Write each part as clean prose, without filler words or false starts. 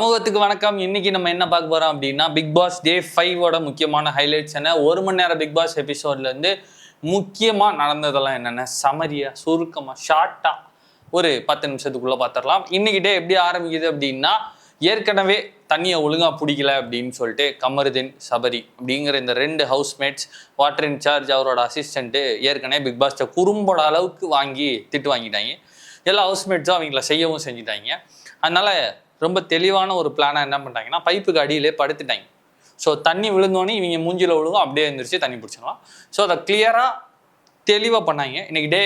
சமூகத்துக்கு வணக்கம். இன்னைக்கு நம்ம என்ன பார்க்க போறோம் அப்படின்னா, பிக் பாஸ் டே 5 முக்கியமான ஹைலைட்ஸ் என்ன, 1 மணி நேரம் பிக் பாஸ் எபிசோட்ல இருந்து முக்கியமா நடந்ததெல்லாம் என்னென்ன சமரியா சுருக்கமா ஷார்ட்டா ஒரு 10 நிமிஷத்துக்குள்ள பார்த்துடலாம். இன்னைக்கு டே எப்படி ஆரம்பிக்குது அப்படின்னா, ஏற்கனவே தண்ணியை ஒழுங்கா பிடிக்கல அப்படின்னு சொல்லிட்டு கமருதீன், சபரி அப்படிங்கிற இந்த 2 ஹவுஸ்மேட்ஸ், வாட்டர் இன்சார்ஜ் அவரோட அசிஸ்டன்ட்டு ஏற்கனவே பிக் பாஸ்ட குறும்போட அளவுக்கு வாங்கி திட்டு வாங்கிட்டாங்க. எல்லா ஹவுஸ்மேட்ஸும் அவங்கள செய்யவும் செஞ்சுட்டாங்க. அதனால ரொம்ப தெளிவான ஒரு பிளானாக என்ன பண்ணிட்டாங்கன்னா, பைப்புக்கு அடியிலே படுத்துட்டாங்க. ஸோ தண்ணி விழுந்தோன்னே இவங்க மூஞ்சில் விழுகும், அப்படியே எழுந்திரிச்சு தண்ணி பிடிச்சிடலாம். ஸோ அதை கிளியராக தெளிவாக பண்ணாங்க. இன்னைக்கு டே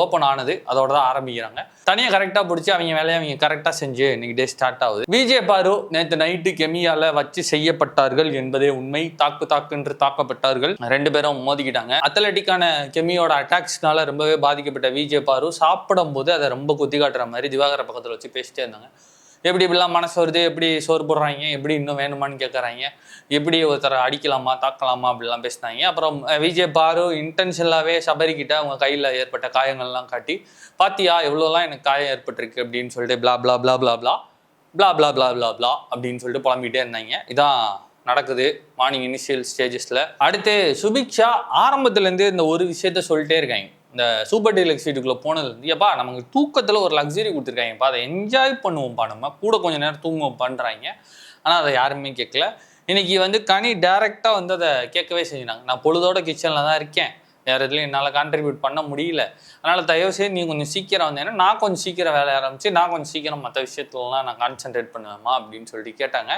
ஓப்பன் ஆனது அதோட தான் ஆரம்பிக்கிறாங்க. தனியாக கரெக்டாக பிடிச்சி அவங்க வேலையை அவங்க கரெக்டாக செஞ்சு இன்னைக்கு டே ஸ்டார்ட் ஆகுது. விஜய் பாரு நேற்று நைட்டு கெமியால வச்சு செய்யப்பட்டார்கள் என்பதே உண்மை. தாக்கு தாக்கப்பட்டார்கள். 2 பேரும் மோதிக்கிட்டாங்க. அத்லட்டிக்கான கெமியோட அட்டாக்ஸ்னால ரொம்பவே பாதிக்கப்பட்ட விஜய் பாரு சாப்பிடும் போது அதை ரொம்ப குத்தி காட்டுற மாதிரி திவாகர பக்கத்தில் வச்சு பேசிட்டே இருந்தாங்க. எப்படி இப்படிலாம் மனசு வருது, எப்படி சோறு போடுறாங்க, எப்படி இன்னும் வேணுமான்னு கேட்குறாங்க, எப்படி ஒருத்தரை அடிக்கலாமா தாக்கலாமா அப்படிலாம் பேசினாங்க. அப்புறம் விஜய் பாரு இன்டென்ஷனலாகவே சபரிக்கிட்ட அவங்க கையில் ஏற்பட்ட காயங்கள்லாம் காட்டி, பாத்தியா எவ்வளோலாம் எனக்கு காயம் ஏற்பட்டிருக்கு அப்படின்னு சொல்லிட்டு பிளா பிளா பிளா பிளா பிளா பிளா பிளா பிளா பிளா பிளா அப்படின்னு சொல்லிட்டு புலம்பிகிட்டே இருந்தாங்க. இதான் நடக்குது மார்னிங் இனிஷியல் ஸ்டேஜஸில். அடுத்து சுபிக்ஷா ஆரம்பத்துலேருந்து இந்த ஒரு விஷயத்த சொல்லிட்டே இருக்காங்க. இந்த சூப்பர் டீலக்ஸ் வீட்டுக்குள்ளே போனதுலேருந்து, எப்பா நமக்கு தூக்கத்தில் ஒரு லக்ஸரி கொடுத்துருக்காங்கப்பா, அதை என்ஜாய் பண்ணுவோம்ப்பா, நம்ம கூட கொஞ்சம் நேரம் தூங்குவோம் பண்ணுறாங்க. ஆனால் அதை யாருமே கேட்கல. இன்னைக்கு கனி டைரெக்டாக அதை கேட்கவே செஞ்சினாங்க. நான் பொழுதோட கிச்சனில் தான் இருக்கேன், வேறு எதுலையும் என்னால் கான்ட்ரிபியூட் பண்ண முடியல, அதனால் தயவுசெய்து நீ கொஞ்சம் சீக்கிரம் வந்தேன்னா நான் கொஞ்சம் சீக்கிரம் வேலை ஆரம்பிச்சு நான் கொஞ்சம் சீக்கிரம் மற்ற விஷயத்துலலாம் நான் கான்சென்ட்ரேட் பண்ணுவேம்மா அப்படின்னு சொல்லிட்டு கேட்டாங்க.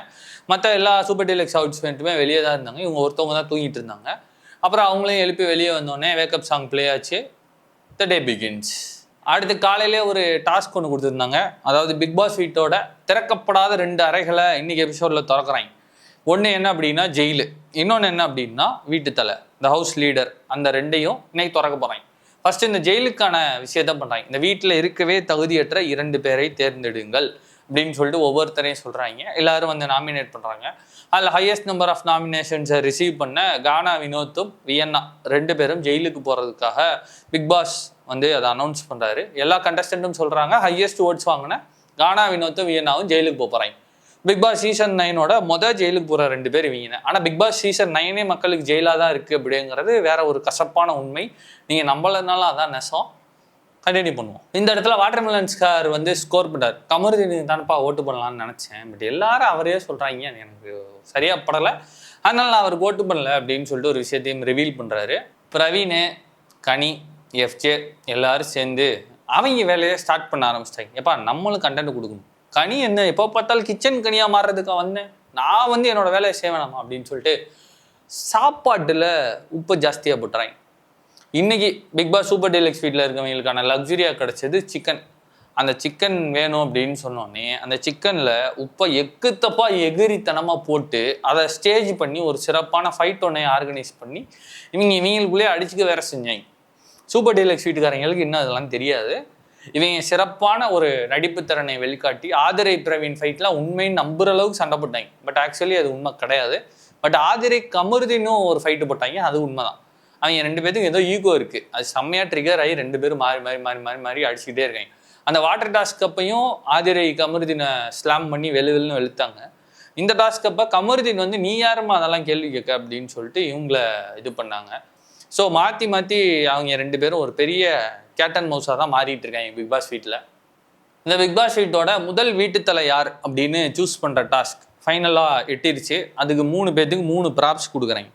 மற்ற எல்லா சூப்பர் டீலக்ஸ் ஹவுஸ்மேட்டுமே வெளியே தான் இருந்தாங்க. இவங்க ஒருத்தவங்க தான் தூங்கிட்டு இருந்தாங்க. அப்புறம் அவங்களையும் எழுப்பி வெளியே வந்தோடனே வேக்கப் சாங் ப்ளே ஆச்சு. த டே பிகின்ஸ். அடுத்து காலையிலே ஒரு டாஸ்க் ஒன்று கொடுத்துருந்தாங்க. அதாவது பிக் பாஸ் வீட்டோட திறக்கப்படாத 2 அறைகளை இன்னைக்கு எபிசோடில் திறக்கிறாங்க. ஒன்று என்ன அப்படின்னா ஜெயிலு, இன்னொன்று என்ன அப்படின்னா வீட்டு தலை, இந்த ஹவுஸ் லீடர். அந்த 2ஐயும் இன்னைக்கு திறக்க போகிறாங்க. ஃபர்ஸ்ட் இந்த ஜெயிலுக்கான விஷயத்த பண்ணுறாங்க. இந்த வீட்டில் இருக்கவே தகுதியற்ற 2 பேரை தேர்ந்தெடுங்கள் அப்படின்னு சொல்லிட்டு ஒவ்வொருத்தரையும் சொல்கிறாங்க. எல்லாரும் நாமினேட் பண்ணுறாங்க. அதில் ஹையஸ்ட் நம்பர் ஆஃப் நாமினேஷன்ஸை ரிசீவ் பண்ண கானா வினோத்தும் வியன்னா 2 பேரும் ஜெயிலுக்கு போகிறதுக்காக பிக் பாஸ் அதை அனௌன்ஸ் பண்ணுறாரு. எல்லா கண்டஸ்டன்ட்டும் சொல்கிறாங்க ஹையஸ்ட் ஓட்ஸ் வாங்கின கானா வினோத்தும் வியன்னாவும் ஜெயிலுக்கு போகிறாங்க. பிக் பாஸ் சீசன் 9 ஜெயிலுக்கு போகிற 2 பேர் இவங்க. ஆனால் பிக் பாஸ் சீசன் 9 மக்களுக்கு ஜெயிலாக தான் இருக்குது அப்படிங்கிறது வேற ஒரு கசப்பான உண்மை. நீங்கள் நம்பலனாலும் அதான் நெசம். கண்டினியூ பண்ணுவோம். இந்த இடத்துல வாட்டர்மெலன் ஸ்கார் ஸ்கோர் பண்ணார். கமருதீனுக்கு தானப்பா ஓட்டு பண்ணலான்னு நினச்சேன், பட் எல்லாரும் அவரே சொல்கிறாங்க எனக்கு சரியாக படலை, அதனால நான் அவருக்கு ஓட்டு பண்ணல அப்படின்னு சொல்லிட்டு ஒரு விஷயத்தையும் ரிவீல் பண்ணுறாரு. பிரவீன், கனி, எஃப்ஜே எல்லாரும் சேர்ந்து அவங்க வேலையை ஸ்டார்ட் பண்ண ஆரம்பிச்சிட்டாங்க. எப்பா நம்மளும் கண்டென்ட் கொடுக்கணும், கனி என்ன எப்போ பார்த்தாலும் கிச்சன் கனியாக மாறுறதுக்காக வந்தேன், நான் என்னோட வேலையை செய்வேனாமா அப்படின்னு சொல்லிட்டு சாப்பாட்டில் உப்பு ஜாஸ்தியாக போட்டுறாங்க. இன்னைக்கு பிக் பாஸ் சூப்பர் டீலக்ஸ் வீட்டில் இருக்கவங்களுக்கான லக்ஸரியாக கிடைச்சது சிக்கன். அந்த சிக்கன் வேணும் அப்படின்னு சொன்னோடனே அந்த சிக்கனில் உப்பை எக்குத்தப்பா எகிரித்தனமாக போட்டு அதை ஸ்டேஜ் பண்ணி ஒரு சிறப்பான ஃபைட் ஒன்றை ஆர்கனைஸ் பண்ணி இவங்களுக்குள்ளேயே அடிச்சுக்க வேற செஞ்சாங்க. சூப்பர் டீலக்ஸ் வீட்டுக்காரங்களுக்கு இன்னும் அதெல்லாம் தெரியாது. இவங்க சிறப்பான ஒரு நடிப்பு திறனை வெளிக்காட்டி ஆதிரை பிரவீன் ஃபைட்லாம் உண்மைன்னு நம்புற அளவுக்கு சண்டை போட்டாங்க. பட் ஆக்சுவலி அது உண்மை கிடையாது. பட் ஆதிரை கமருதீனும் ஒரு ஃபைட்டு போட்டாங்க, அது உண்மைதான். அவங்க 2 பேருக்கு ஏதோ ஈகோ இருக்குது, அது செம்மையாக ட்ரிகர் ஆகி 2 பேரும் மாறி மாறி மாறி மாறி மாறி அடிச்சுக்கிட்டே இருக்காங்க. அந்த வாட்டர் டாஸ்க் அப்பையும் ஆதிரை கமருதீனை ஸ்லாம் பண்ணி வெளுன்னு வெளுத்தாங்க. இந்த டாஸ்க் அப்போ கமருதீன் நீ யாருமா அதெல்லாம் கேள்வி கேட்க அப்படின்னு சொல்லிட்டு இவங்கள இது பண்ணாங்க. ஸோ மாற்றி மாற்றி அவங்க 2 பேரும் ஒரு பெரிய கேட் அண்ட் மவுஸாக தான் மாறிட்டு இருக்காங்க பிக் பாஸ் வீட்டில். இந்த பிக் பாஸ் வீட்டோட முதல் வீட்டுத்தலை யார் அப்படின்னு சூஸ் பண்ணுற டாஸ்க் ஃபைனலாக எட்டிருச்சு. அதுக்கு 3 பேர்த்துக்கு 3 ப்ராப்ஸ் கொடுக்குறாங்க.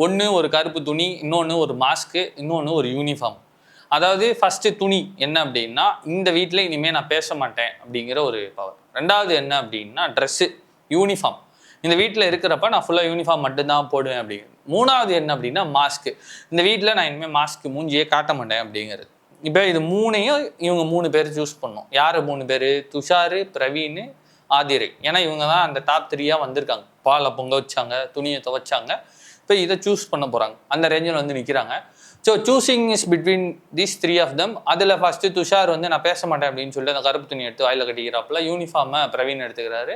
ஒன்று ஒரு கருப்பு துணி, இன்னொன்று ஒரு மாஸ்க்கு, இன்னொன்று ஒரு யூனிஃபார்ம். அதாவது ஃபஸ்ட்டு துணி என்ன அப்படின்னா, இந்த வீட்டில் இனிமேல் நான் பேச மாட்டேன் அப்படிங்கிற ஒரு பவர். 2வது என்ன அப்படின்னா ட்ரெஸ்ஸு, யூனிஃபார்ம். இந்த வீட்டில் இருக்கிறப்ப நான் ஃபுல்லாக யூனிஃபார்ம் மட்டும்தான் போடுவேன் அப்படிங்கிறது. 3வது என்ன அப்படின்னா மாஸ்க்கு. இந்த வீட்டில் நான் இனிமேல் மாஸ்க்கு மூஞ்சியே காட்ட மாட்டேன் அப்படிங்கிறது. இப்போ இது 3ஐயும் இவங்க 3 பேர் சூஸ் பண்ணோம். யார் 3 பேர்? துஷார், பிரவீன், ஆதிரை. ஏன்னா இவங்க தான் அந்த டாப் 3 வந்திருக்காங்க. பாலை பொங்க வச்சாங்க, துணியை துவைச்சாங்க. இப்போ இதை சூஸ் பண்ண போகிறாங்க, அந்த ரேஞ்சில் நிற்கிறாங்க. So choosing is between these 3 of them. அதில் ஃபஸ்ட்டு துஷார் நான் பேச மாட்டேன் அப்படின்னு சொல்லிட்டு அந்த கருப்பு துணி எடுத்து வாயில் கட்டிக்கிறாப்புல. யூனிஃபார்மை பிரவீன் எடுத்துக்கிறாரு,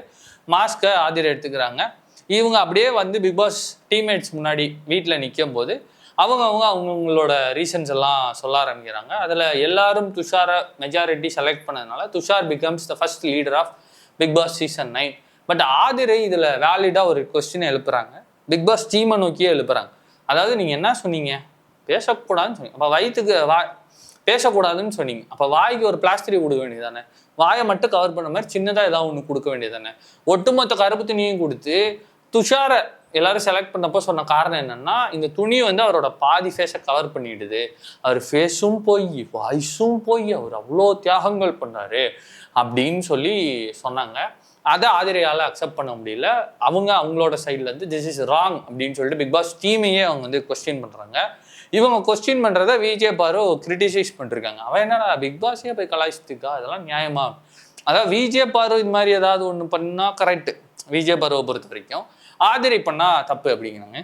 மாஸ்க்கை ஆதிரை எடுத்துக்கிறாங்க. இவங்க அப்படியே பிக் பாஸ் டீம்மேட்ஸ் முன்னாடி வீட்டில் நிற்கும் போது அவங்களோட ரீசன்ஸ் எல்லாம் சொல்ல ஆரம்பிக்கிறாங்க. அதில் எல்லாரும் துஷாரை மெஜாரிட்டி செலக்ட் பண்ணதுனால Tushar becomes the first leader of big boss season 9. பட் ஆதிரை இதுல வேலிடா ஒரு கொஸ்டின் எழுப்புறாங்க, பிக் பாஸ் டீமை நோக்கியே எழுப்புறாங்க. அதாவது நீங்க என்ன சொன்னீங்க, பேசக்கூடாதுன்னு சொன்னீங்க, அப்ப வயிற்றுக்கு பேசக்கூடாதுன்னு சொன்னீங்க, அப்ப வாய்க்கு ஒரு பிளாஸ்டிக் கொடுக்க வேண்டியதானே, வாயை மட்டும் கவர் பண்ண மாதிரி சின்னதா ஏதாவது ஒண்ணு கொடுக்க வேண்டியதானே. ஒட்டுமொத்த கருப்பு துணியும் கொடுத்து துஷார எல்லாரும் செலக்ட் பண்ணப்போ சொன்ன காரணம் என்னன்னா, இந்த துணி வந்து அவரோட பாதி ஃபேஸை கவர் பண்ணிடுது, அவர் ஃபேஸும் போய் வாய்ஸும் போய் அவர் அவ்வளோ தியாகங்கள் பண்ணாரு அப்படின்னு சொல்லி சொன்னாங்க. அதை ஆதிரையால் அக்செப்ட் பண்ண முடியல. அவங்களோட சைட்ல இருந்து திஸ் இஸ் ராங் அப்படின்னு சொல்லிட்டு பிக் பாஸ் டீமையே அவங்க வந்து கொஸ்டின் பண்றாங்க. இவங்க கொஸ்டின் பண்றத விஜய் பாரு கிரிட்டிசைஸ் பண்ணிருக்காங்க. அவன் என்னடா பிக் பாஸே போய் கலாய்ச்சிருக்கா, அதெல்லாம் நியாயமா? அதாவது விஜய் பாரு இது மாதிரி ஏதாவது ஒன்று பண்ணா கரெக்ட், விஜய் பாருவை பொறுத்த வரைக்கும். ஆதிரை பண்ணா தப்பு அப்படிங்கிறாங்க.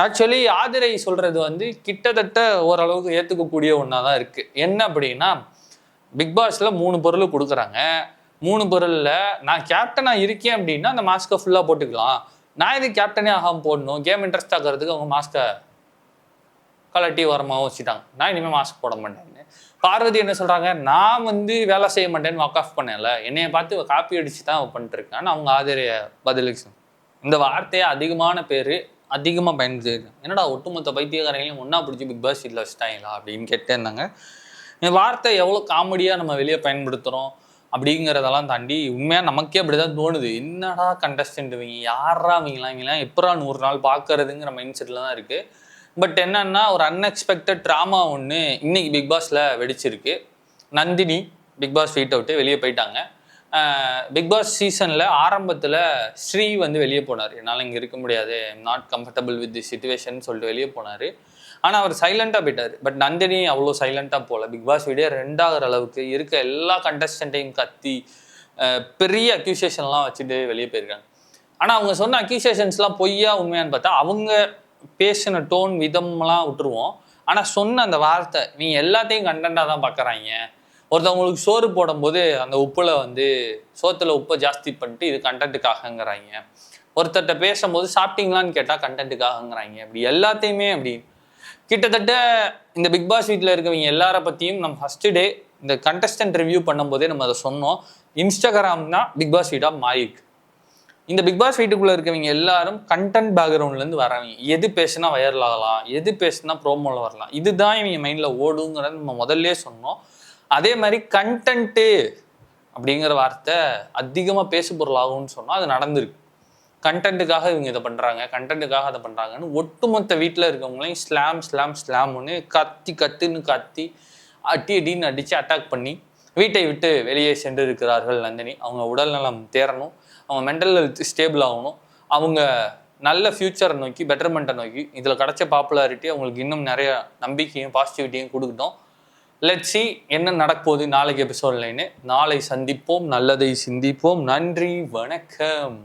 ஆக்சுவலி ஆதிரை சொல்றது வந்து கிட்டத்தட்ட ஓரளவுக்கு ஏற்றுக்கக்கூடிய ஒன்றா தான் இருக்கு. என்ன அப்படின்னா, பிக் பாஸ்ல 3 பொருள் கொடுக்குறாங்க. 3 பொருள்ல நான் கேப்டனா இருக்கேன் அப்படின்னா அந்த மாஸ்கை ஃபுல்லா போட்டுக்கலாம். நான் எது கேப்டனே ஆகாம போடணும், கேம் இன்ட்ரெஸ்ட் ஆகிறதுக்கு அவங்க மாஸ்கை கலட்டி வரமாவும் வச்சுட்டாங்க. நான் இனிமேல் மாஸ்க் போட மாட்டேன்னு. பார்வதி என்ன சொல்றாங்க, நான் வந்து வேலை செய்ய மாட்டேன்னு வாக் ஆஃப் பண்ணல, என்னைய பார்த்து காப்பி அடிச்சு தான் பண்ணிட்டு இருக்கான்னு அவங்க ஆதிரைய பதிலுக்கு. இந்த வார்த்தையை அதிகமான பேர் அதிகமாக பயன்படுத்தி, என்னடா ஒட்டுமொத்த பைத்தியக்காரங்களையும் ஒன்றா பிடிச்சி பிக் பாஸ் வீட்டில் வச்சுட்டாங்களா அப்படின்னு கேட்டே இருந்தாங்க. இந்த வார்த்தை எவ்வளோ காமெடியாக நம்ம வெளியே பயன்படுத்துகிறோம் அப்படிங்கிறதெல்லாம் தாண்டி உண்மையாக நமக்கே அப்படி தான் தோணுது. என்னடா கண்டஸ்டன்ட் இவங்க, யாரா இவங்களாம் எப்படா 100 நாள் பார்க்கறதுங்கிற மைண்ட் செட்டில் தான் இருக்குது. பட் என்னன்னா, ஒரு அன்எக்ஸ்பெக்டட் ட்ராமா ஒன்று இன்னைக்கு பிக் பாஸில் வெடிச்சிருக்கு. நந்தினி பிக் பாஸ் வீட்டை விட்டு வெளியே போயிட்டாங்க. பிக் பாஸ் சீசனில் ஆரம்பத்தில் ஸ்ரீ வந்து வெளியே போனார், என்னால் இங்கே இருக்க முடியாது, I'm not comfortable with the situation சொல்லிட்டு வெளியே போனார். ஆனால் அவர் சைலண்டாக போயிட்டார். பட் நந்தினி அவ்வளோ சைலண்டாக போகல. பிக் பாஸ் வீடியோ 2ஆகிற அளவுக்கு இருக்க எல்லா கண்டஸ்டன்ட்டையும் கத்தி பெரிய அக்யூசியேஷன்லாம் வச்சுட்டு வெளியே போயிருக்காங்க. ஆனால் அவங்க சொன்ன அக்யூசியேஷன்ஸ்லாம் பொய்யா உண்மையான்னு பார்த்தா, அவங்க பேசின டோன் விதம்லாம் விட்டுருவோம். ஆனால் சொன்ன அந்த வார்த்தை, நீ எல்லாத்தையும் கண்டென்ட்டாக தான் பார்க்குறாங்க. ஒருத்தவங்களுக்கு சோறு போடும்போது அந்த உப்புல வந்து சோத்துல உப்பை ஜாஸ்தி பண்ணிட்டு இது கண்டென்ட்டுக்காகங்கிறாங்க. ஒருத்தர்கிட்ட பேசும்போது சாப்பிட்டீங்களான்னு கேட்டால் கண்டென்ட்டுக்காகங்கிறாங்க. அப்படி எல்லாத்தையுமே அப்படி கிட்டத்தட்ட இந்த பிக் பாஸ் வீட்டில் இருக்கவங்க எல்லார பற்றியும் நம்ம ஃபர்ஸ்ட் டே இந்த கண்டஸ்டன்ட் ரிவ்யூ பண்ணும்போதே நம்ம அதை சொன்னோம். இன்ஸ்டாகிராம் தான் பிக் பாஸ் வீட்டாக மாறிருக்கு. இந்த பிக் பாஸ் வீட்டுக்குள்ளே இருக்கவங்க எல்லாரும் கண்டென்ட் பேக்ரவுண்ட்லேருந்து வரவங்க. எது பேசுனா வைரல் ஆகலாம், எது பேசுனா ப்ரோமோவில் வரலாம், இதுதான் இவங்க மைண்டில் ஓடுங்கிறத நம்ம முதல்ல சொன்னோம். அதே மாதிரி கண்டென்ட்டு அப்படிங்கிற வார்த்தை அதிகமாக பேசு பொருள் ஆகும்னு சொன்னால் அது நடந்திருக்கு. கண்டென்ட்டுக்காக இவங்க இதை பண்ணுறாங்க, கண்டென்ட்டுக்காக அதை பண்ணுறாங்கன்னு ஒட்டுமொத்த வீட்டில் இருக்கவங்களையும் ஸ்லாம்னு கத்தி அடின்னு அடித்து அட்டாக் பண்ணி வீட்டை விட்டு வெளியே சென்று இருக்கிறார்கள் நந்தினி. அவங்க உடல் நலம் தேரணும், அவங்க மென்டல் ஹெல்த் ஸ்டேபிள் ஆகணும், அவங்க நல்ல ஃபியூச்சரை நோக்கி பெட்டர்மெண்ட்டை நோக்கி இதில் கிடைச்ச பாப்புலாரிட்டி அவங்களுக்கு இன்னும் நிறைய நம்பிக்கையும் பாசிட்டிவிட்டியும் கொடுக்கட்டும். லெட்ஸ் see என்ன நடப்போகுது நாளைக்கு எபிசோட்லைன்னு. நாளை சந்திப்போம், நல்லதை சிந்திப்போம். நன்றி, வணக்கம்.